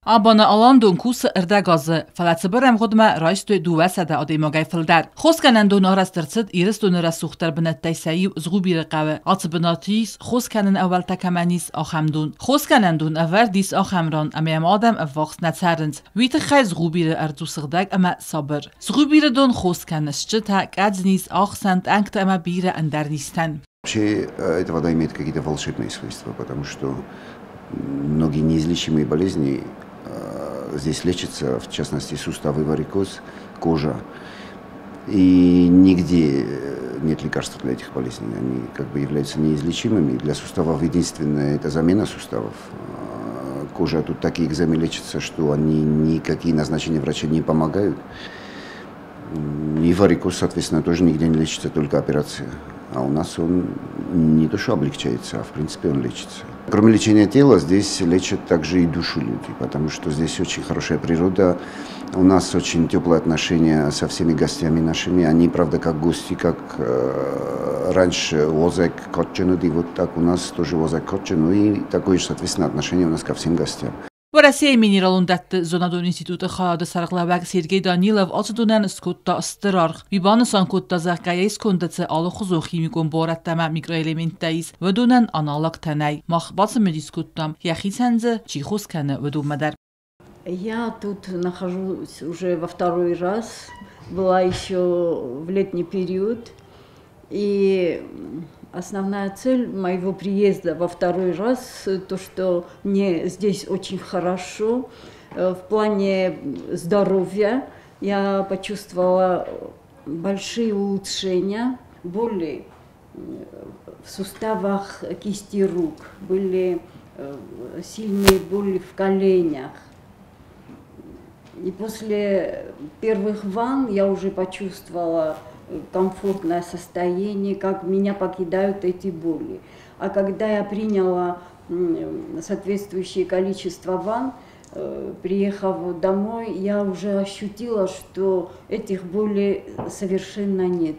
Abana alandon kusa erdagazı, falatsabarem godma rajstu duvasada ademagay fildar. Khoskanandon arastertsid iriston suxtar binattaysayi zgubir qawe. Atsbinatis khoskanan awal takamanis akhamdon. Khoskanandon avar dis akhamran amem adam avvaqs natsarens. Wite khay zgubir ardusigdag ama sabr. Zgubir don khoskanisчта кадзнис ахсант анкта ama бира андарнистан. Вообще, эта вода имеет какие-то волшебные свойства, потому что многие неизлечимые болезни здесь лечатся, в частности, суставы, варикоз, кожа. И нигде нет лекарств для этих болезней. Они как бы являются неизлечимыми. Для суставов единственное – это замена суставов. Кожа тут такие экземы лечатся, что они никакие назначения врача не помогают. И варикоз, соответственно, тоже нигде не лечится, только операция. А у нас он не то что облегчается, а в принципе он лечится. Кроме лечения тела, здесь лечат также и душу люди, потому что здесь очень хорошая природа. У нас очень теплые отношения со всеми гостями нашими. Они, правда, как гости, как раньше Озек Котчену, и вот так у нас тоже Озек Котчену. И такое же, соответственно, отношение у нас ко всем гостям. В России минералундат зонадон института хада сарглавак Сергей Данилов отдунан скотта астрарх. Вибансан котта захкаяис кондатse alle хузо химикон бораттама микроэлементтайс вдунан аналог танай. Махбац медискоттам яхисанзе чихоскана вдумадар. Я тут нахожусь уже во второй раз. Была еще в летний период. И основная цель моего приезда во второй раз, то, что мне здесь очень хорошо, в плане здоровья я почувствовала большие улучшения, боли в суставах кисти рук, были сильные боли в коленях. И после первых ванн я уже почувствовала комфортное состояние, как меня покидают эти боли. А когда я приняла соответствующее количество ванн, приехав домой, я уже ощутила, что этих болей совершенно нет.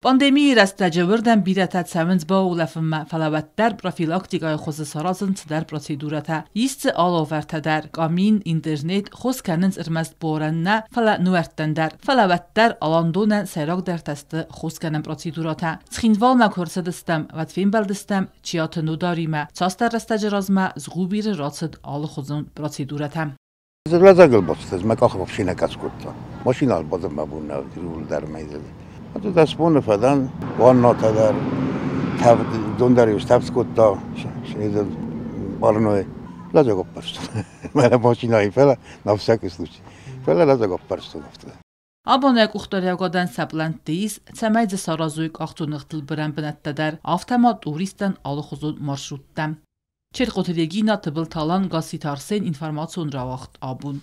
Pandemi rastacıvırdan birata çəvinc bağulafınma falavatlar profilaktikaya xosasarasın tədər prosedurata yistə alavertədər qamin internet xoskanınc irməst boranna fala nüvərtdəndər falavatlar alandonan səraq dərtəstə xoskanın procedurata çıxinvalma korsadıstam vatfin baldıstam çiyatı nudarima çastar rastacırazma zğubiri ratsıd alı xozun procedurata. Zagılbostuz, makaxov şinakaskutta. Maşinal bazım babunna rul dermeydi. تو دستمون فدان وان ناتدار تاب دونداریوش تابس کوتا شنید بارنوی لازم گفتم من ماشینایی فعلا نفسک سلوچی فعلا لازم گفتم Abonək uxtariyaqadan səpləndiyiz, çəməycə sarazuyq axtunıqtıl birən binəttədər, avtama turistan alıxuzun marşrutdan. Çerqotilegina tıbıl talan qasitarsen informasyon ravaxt abun.